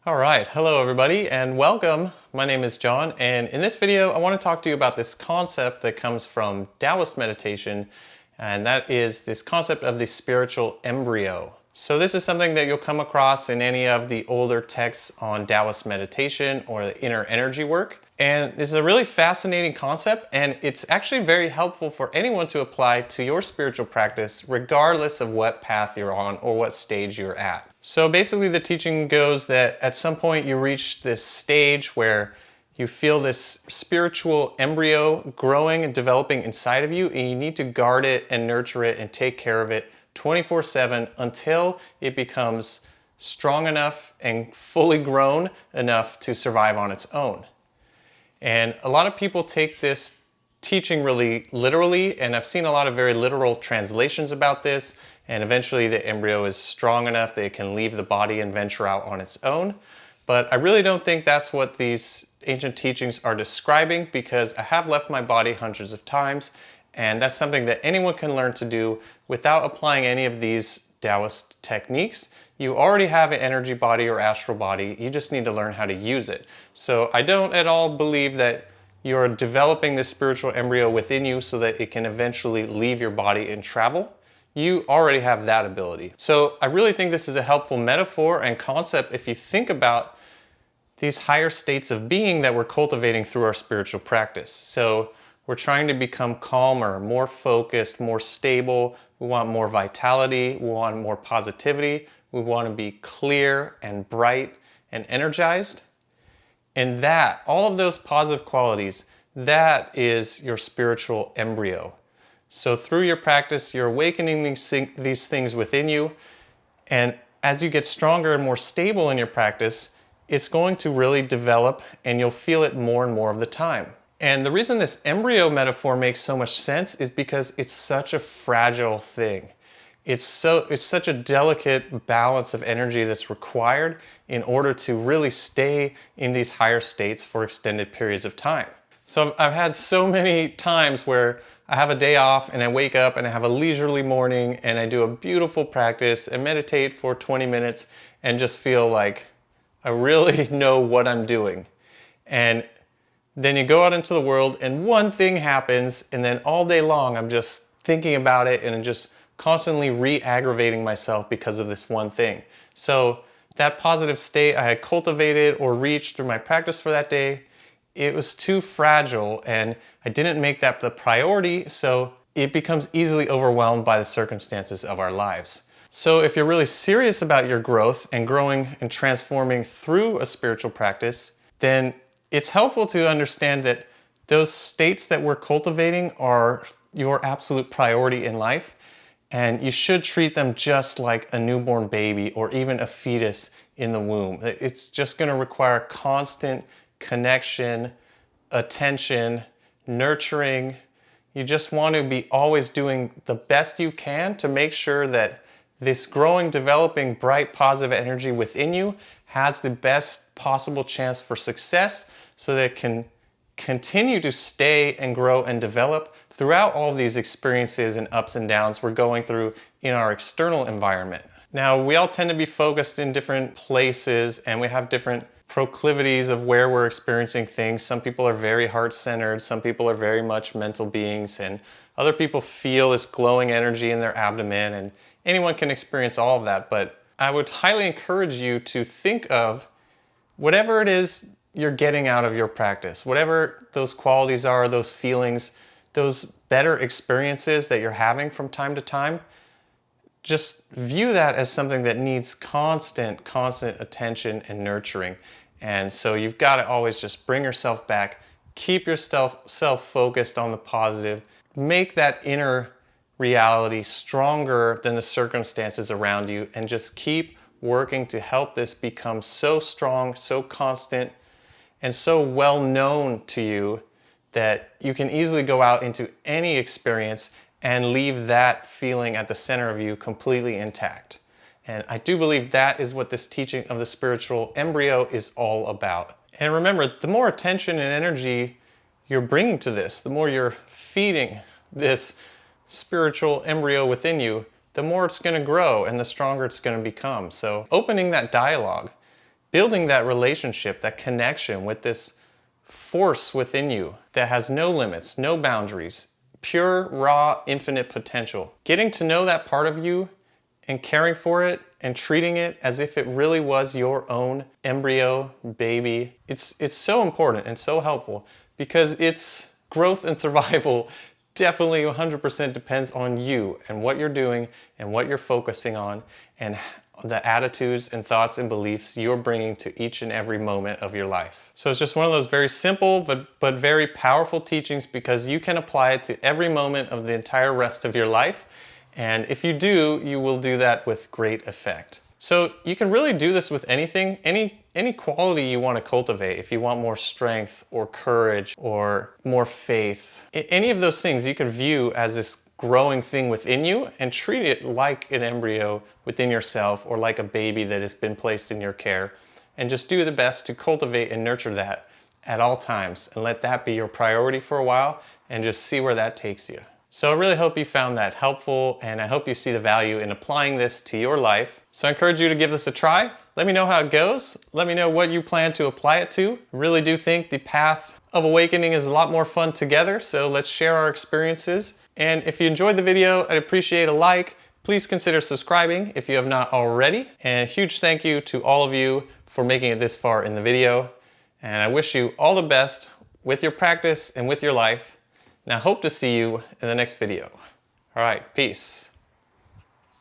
All right, hello everybody and welcome. My name is John, and in this video I want to talk to you about this concept that comes from Taoist meditation, and that is this concept of the spiritual embryo. So this is something that you'll come across in any of the older texts on Taoist meditation or the inner energy work. And this is a really fascinating concept, and it's actually very helpful for anyone to apply to your spiritual practice regardless of what path you're on or what stage you're at. So basically the teaching goes that at some point you reach this stage where you feel this spiritual embryo growing and developing inside of you, and you need to guard it and nurture it and take care of it 24/7 until it becomes strong enough and fully grown enough to survive on its own. And a lot of people take this teaching really literally, and I've seen a lot of very literal translations about this, and eventually the embryo is strong enough that it can leave the body and venture out on its own. But I really don't think that's what these ancient teachings are describing, because I have left my body hundreds of times, and that's something that anyone can learn to do without applying any of these Taoist techniques. You already have an energy body or astral body, you just need to learn how to use it. So I don't at all believe that you're developing this spiritual embryo within you so that it can eventually leave your body and travel. You already have that ability. So I really think this is a helpful metaphor and concept if you think about these higher states of being that we're cultivating through our spiritual practice. So we're trying to become calmer, more focused, more stable. We want more vitality. We want more positivity. We want to be clear and bright and energized. And that, all of those positive qualities, that is your spiritual embryo. So through your practice, you're awakening these things within you. And as you get stronger and more stable in your practice, it's going to really develop, and you'll feel it more and more of the time. And the reason this embryo metaphor makes so much sense is because it's such a fragile thing. It's such a delicate balance of energy that's required in order to really stay in these higher states for extended periods of time. So I've had so many times where I have a day off and I wake up and I have a leisurely morning and I do a beautiful practice and meditate for 20 minutes and just feel like I really know what I'm doing. And then you go out into the world and one thing happens, and then all day long I'm just thinking about it and just constantly re-aggravating myself because of this one thing. So that positive state I had cultivated or reached through my practice for that day, it was too fragile and I didn't make that the priority, so it becomes easily overwhelmed by the circumstances of our lives. So if you're really serious about your growth and growing and transforming through a spiritual practice, then it's helpful to understand that those states that we're cultivating are your absolute priority in life, and you should treat them just like a newborn baby or even a fetus in the womb. It's just going to require constant connection, attention, nurturing. You just want to be always doing the best you can to make sure that this growing, developing, bright, positive energy within you has the best possible chance for success so that it can continue to stay and grow and develop throughout all of these experiences and ups and downs we're going through in our external environment. Now, we all tend to be focused in different places and we have different proclivities of where we're experiencing things. Some people are very heart-centered, some people are very much mental beings, and other people feel this glowing energy in their abdomen, and anyone can experience all of that. But I would highly encourage you to think of whatever it is you're getting out of your practice, whatever those qualities are, those feelings, those better experiences that you're having from time to time. Just view that as something that needs constant attention and nurturing. And so you've got to always just bring yourself back, keep yourself focused on the positive, make that inner reality stronger than the circumstances around you, and just keep working to help this become so strong, so constant, and so well known to you that you can easily go out into any experience and leave that feeling at the center of you completely intact. And I do believe that is what this teaching of the spiritual embryo is all about. And remember, the more attention and energy you're bringing to this, the more you're feeding this spiritual embryo within you, the more it's going to grow and the stronger it's going to become. So opening that dialogue, building that relationship, that connection with this force within you that has no limits, no boundaries, pure, raw, infinite potential. Getting to know that part of you and caring for it and treating it as if it really was your own embryo, baby. It's so important and so helpful because its growth and survival definitely 100% depends on you and what you're doing and what you're focusing on and the attitudes and thoughts and beliefs you're bringing to each and every moment of your life. So it's just one of those very simple but very powerful teachings because you can apply it to every moment of the entire rest of your life. And if you do, you will do that with great effect. So you can really do this with anything, any quality you want to cultivate. If you want more strength or courage or more faith, any of those things you can view as this growing thing within you and treat it like an embryo within yourself or like a baby that has been placed in your care. And just do the best to cultivate and nurture that at all times and let that be your priority for a while and just see where that takes you. So I really hope you found that helpful and I hope you see the value in applying this to your life. So I encourage you to give this a try. Let me know how it goes. Let me know what you plan to apply it to. I really do think the path of awakening is a lot more fun together, so let's share our experiences. And if you enjoyed the video, I'd appreciate a like. Please consider subscribing if you have not already. And a huge thank you to all of you for making it this far in the video. And I wish you all the best with your practice and with your life. And I hope to see you in the next video. All right, peace.